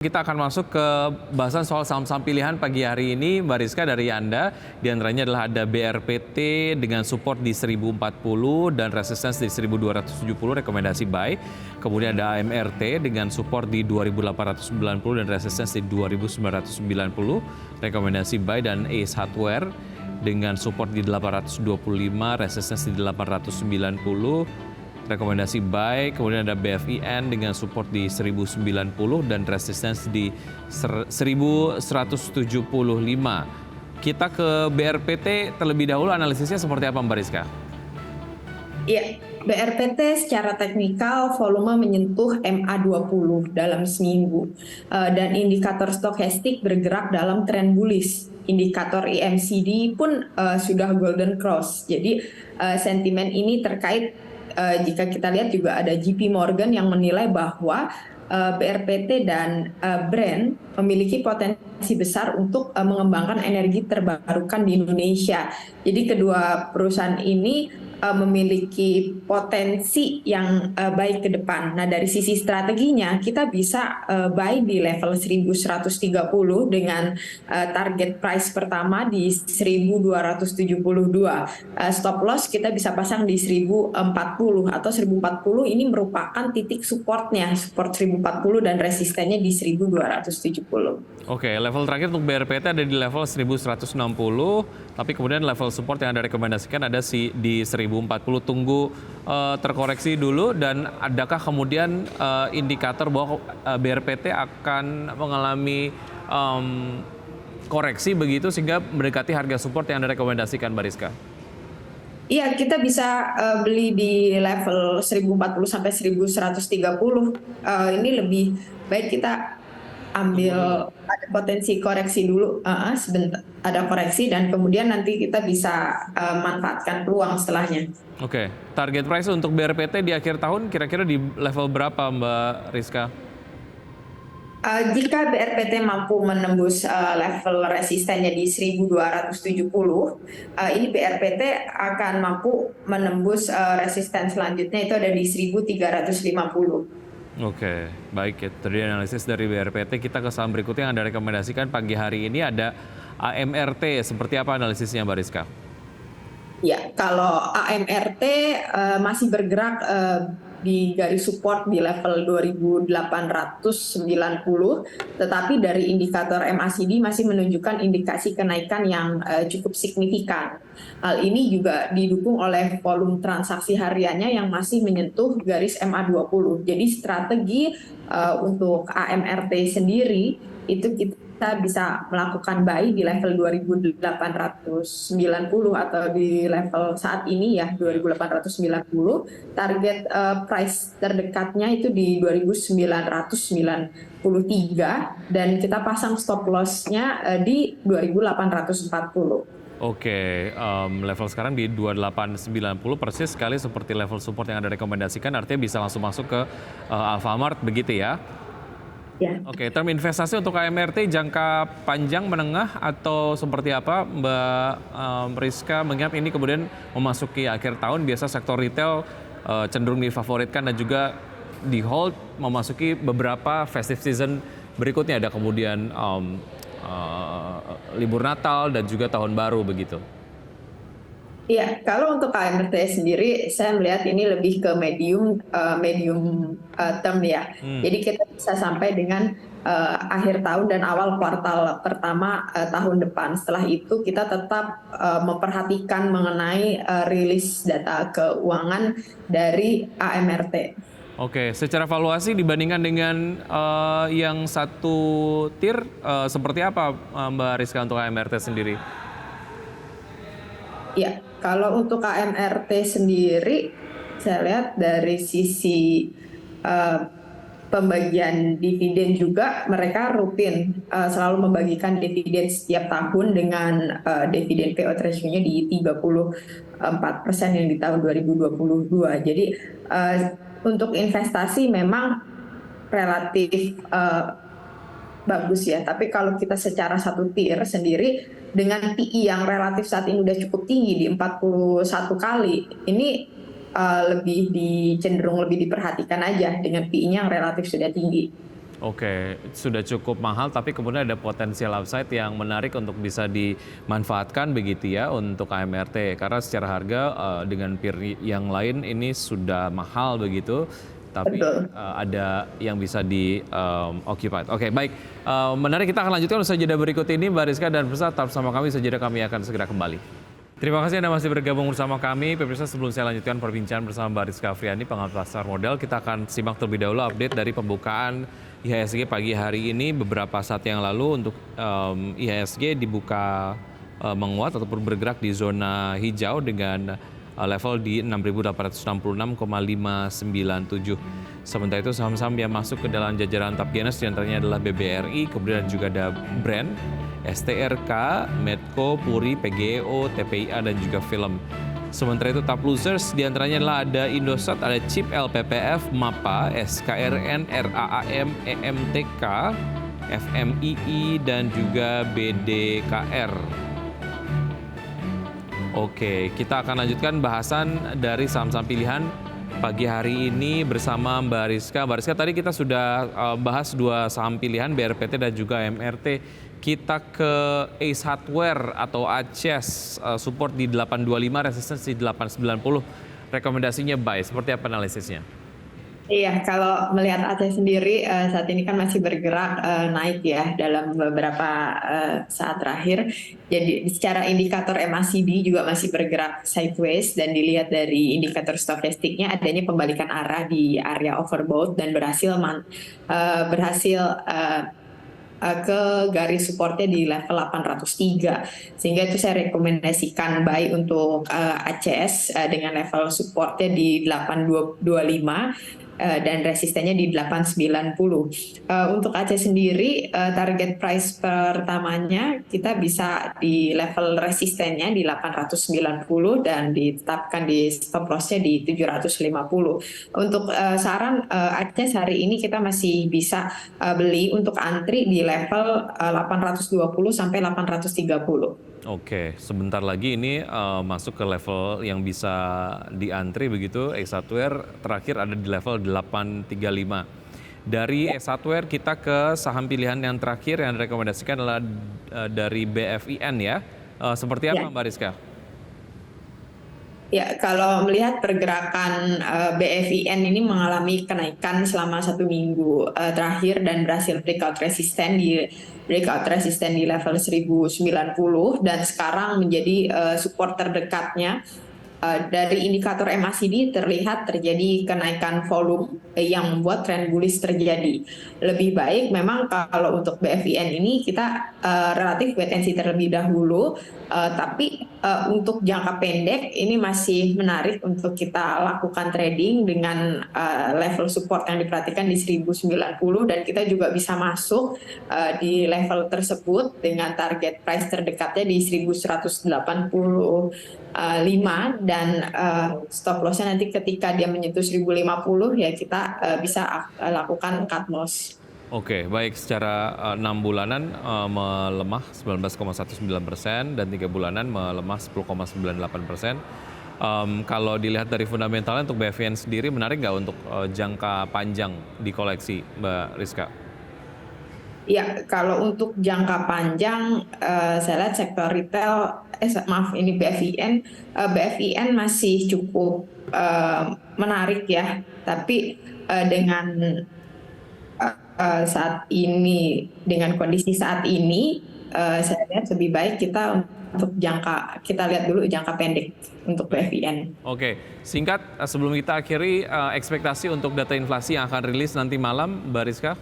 Kita akan masuk ke bahasan soal saham-saham pilihan pagi hari ini, Mbak Rizka, dari Anda. Di antaranya adalah ada BRPT dengan support di 1040 dan resistance di 1270, rekomendasi buy. Kemudian ada AMRT dengan support di 2890 dan resistance di 2990, rekomendasi buy. Dan Ace Hardware dengan support di 825, resistance di 890, rekomendasi buy. Kemudian ada BFIN dengan support di 1090 dan resistance di 1175. Kita ke BRPT terlebih dahulu, analisisnya seperti apa, Mbak Rizka? Iya, BRPT secara teknikal volume menyentuh MA20 dalam seminggu, dan indikator stokastik bergerak dalam tren bullish. Indikator IMCD pun sudah golden cross. Jadi sentimen ini terkait, jika kita lihat juga ada JP Morgan yang menilai bahwa BRPT dan Brand memiliki potensi besar untuk mengembangkan energi terbarukan di Indonesia. Jadi kedua perusahaan ini memiliki potensi yang baik ke depan. Nah, dari sisi strateginya kita bisa buy di level 1130 dengan target price pertama di 1272. Stop loss kita bisa pasang di 1040 atau 1040 ini merupakan titik supportnya, support 1040 dan resistennya di 1270. Oke, level terakhir untuk BRPT ada di level 1160, tapi kemudian level support yang Anda rekomendasikan ada di 1040. Tunggu terkoreksi dulu, dan adakah kemudian indikator bahwa BRPT akan mengalami koreksi begitu sehingga mendekati harga support yang Anda rekomendasikan, Mbak Rizka? Iya, kita bisa beli di level 1040 sampai 1130. Ini lebih baik kita ambil, ada potensi koreksi dulu, sebentar ada koreksi, dan kemudian nanti kita bisa manfaatkan peluang setelahnya. Oke, target price untuk BRPT di akhir tahun kira-kira di level berapa, Mbak Rizka? Jika BRPT mampu menembus level resistennya di 1270, ini BRPT akan mampu menembus resisten selanjutnya, itu ada di 1350. Oke, baik ya. Tadi analisis dari BRPT. Kita ke saham berikutnya yang Anda rekomendasikan pagi hari ini ada AMRT. Seperti apa analisisnya, Mbak Rizka? Ya, kalau AMRT masih bergerak di garis support di level 2890, tetapi dari indikator MACD masih menunjukkan indikasi kenaikan yang cukup signifikan. Hal ini juga didukung oleh volume transaksi hariannya yang masih menyentuh garis MA20. Jadi strategi untuk AMRT sendiri itu kita bisa melakukan buy di level 2890 atau di level saat ini ya 2890. Target price terdekatnya itu di 2993 dan kita pasang stop loss-nya di 2840. Oke, level sekarang di 2890, persis sekali seperti level support yang Anda rekomendasikan. Artinya bisa langsung masuk ke Alfamart begitu ya? Ya. Oke, term investasi untuk AMRT jangka panjang, menengah, atau seperti apa, Mbak Rizka? Mengingat ini kemudian memasuki akhir tahun, biasa sektor retail cenderung difavoritkan dan juga di hold memasuki beberapa festive season berikutnya. Ada kemudian libur Natal dan juga Tahun Baru begitu. Iya, kalau untuk AMRT sendiri, saya melihat ini lebih ke medium term ya. Jadi kita bisa sampai dengan akhir tahun dan awal kuartal pertama tahun depan. Setelah itu kita tetap memperhatikan mengenai rilis data keuangan dari AMRT. Oke, secara valuasi dibandingkan dengan yang satu tier, seperti apa Mbak Rizka untuk AMRT sendiri? Ya, kalau untuk AMRT sendiri, saya lihat dari sisi pembagian dividen juga mereka rutin selalu membagikan dividen setiap tahun dengan dividen payout ratio-nya di 34% yang di tahun 2022. Jadi untuk investasi memang relatif bagus ya, tapi kalau kita secara satu tier sendiri dengan PI yang relatif saat ini udah cukup tinggi di 41 kali, ini cenderung lebih diperhatikan aja dengan PI-nya yang relatif sudah tinggi. Oke, sudah cukup mahal tapi kemudian ada potensial upside yang menarik untuk bisa dimanfaatkan begitu ya untuk AMRT. Karena secara harga dengan peer yang lain ini sudah mahal begitu, tapi Betul. ada yang bisa di occupied. Oke, baik. Menarik, kita akan lanjutkan usai jeda berikut ini, Mbak Rizka dan pemirsa tetap bersama kami, usai jeda kami akan segera kembali. Terima kasih Anda masih bergabung bersama kami. Pemirsa, sebelum saya lanjutkan perbincangan bersama Mbak Rizka Afriani, pengamat pasar modal, kita akan simak terlebih dahulu update dari pembukaan IHSG pagi hari ini. Beberapa saat yang lalu untuk IHSG dibuka menguat ataupun bergerak di zona hijau dengan level di 6.866,597. Sementara itu saham-saham yang masuk ke dalam jajaran top gainers diantaranya adalah BBRI, kemudian juga ada Brand, STRK, Medco, Puri, PGEO, TPIA, dan juga Film. Sementara itu top losers diantaranya adalah ada Indosat, ada CIP, LPPF, MAPA, SKRN, RAAM, EMTK, FMII, dan juga BDKR. Oke, kita akan lanjutkan bahasan dari saham-saham pilihan pagi hari ini bersama Mbak Rizka. Mbak Rizka, tadi kita sudah bahas dua saham pilihan, BRPT dan juga MRT. Kita ke Ace Hardware atau ACES, support di 825, resistance di 890. Rekomendasinya buy, seperti apa analisisnya? Iya, kalau melihat Aceh sendiri saat ini kan masih bergerak naik ya dalam beberapa saat terakhir. Jadi secara indikator MACD juga masih bergerak sideways dan dilihat dari indikator stokastiknya adanya pembalikan arah di area overbought dan berhasil ke garis supportnya di level 803, sehingga itu saya rekomendasikan buy untuk ACS dengan level supportnya di 825 dan resistennya di 890. Untuk Aceh sendiri target price pertamanya kita bisa di level resistennya di 890 dan ditetapkan di stop loss-nya di 750. Untuk saran Aceh hari ini kita masih bisa beli untuk antri di level 820 sampai 830. Oke, sebentar lagi ini masuk ke level yang bisa diantri begitu. Ace Hardware terakhir ada di level 835. Dari Ace Hardware kita ke saham pilihan yang terakhir yang direkomendasikan adalah dari BFIN ya. Seperti apa Mbak Rizka? Ya, kalau melihat pergerakan BFIN ini mengalami kenaikan selama 1 minggu terakhir dan berhasil breakout resisten di level 1090 dan sekarang menjadi support terdekatnya. Dari indikator MACD terlihat terjadi kenaikan volume yang membuat tren bullish terjadi. Lebih baik memang kalau untuk BFIN ini kita relatif wait and see terlebih dahulu, tapi untuk jangka pendek ini masih menarik untuk kita lakukan trading dengan level support yang diperhatikan di 1090 dan kita juga bisa masuk di level tersebut dengan target price terdekatnya di 1185 dan stop loss-nya nanti ketika dia menyentuh 1050 ya kita bisa lakukan cut loss. Oke, baik. Secara 6 bulanan melemah 19,19% dan 3 bulanan melemah 10,98%. Kalau dilihat dari fundamentalnya untuk BFIN sendiri menarik nggak untuk jangka panjang di koleksi, Mbak Rizka? Ya, kalau untuk jangka panjang, saya lihat sektor retail, ini BFIN masih cukup menarik ya. Tapi dengan saat ini, dengan kondisi saat ini, saya lihat lebih baik kita lihat dulu jangka pendek untuk BFIN. Oke, singkat sebelum kita akhiri, ekspektasi untuk data inflasi yang akan rilis nanti malam, Mbak Rizka?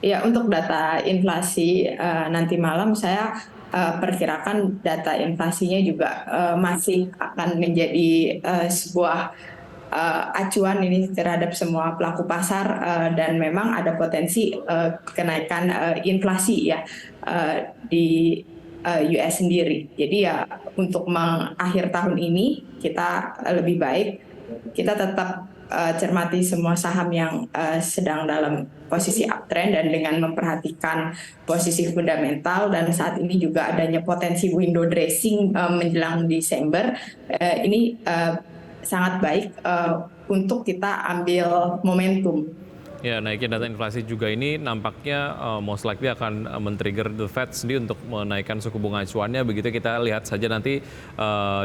Ya, untuk data inflasi nanti malam saya perkirakan data inflasinya juga masih akan menjadi sebuah acuan ini terhadap semua pelaku pasar dan memang ada potensi kenaikan inflasi ya di US sendiri. Jadi ya untuk mengakhir tahun ini kita lebih baik kita tetap cermati semua saham yang sedang dalam posisi uptrend dan dengan memperhatikan posisi fundamental dan saat ini juga adanya potensi window dressing menjelang Desember, ini sangat baik untuk kita ambil momentum. Ya, naiknya data inflasi juga ini nampaknya most likely akan men-trigger the Fed sendiri untuk menaikkan suku bunga acuannya. Begitu kita lihat saja nanti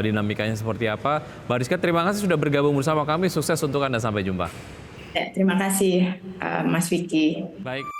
dinamikanya seperti apa. Mbak Rizka, terima kasih sudah bergabung bersama kami. Sukses untuk Anda. Sampai jumpa. Terima kasih, Mas Vicky. Baik.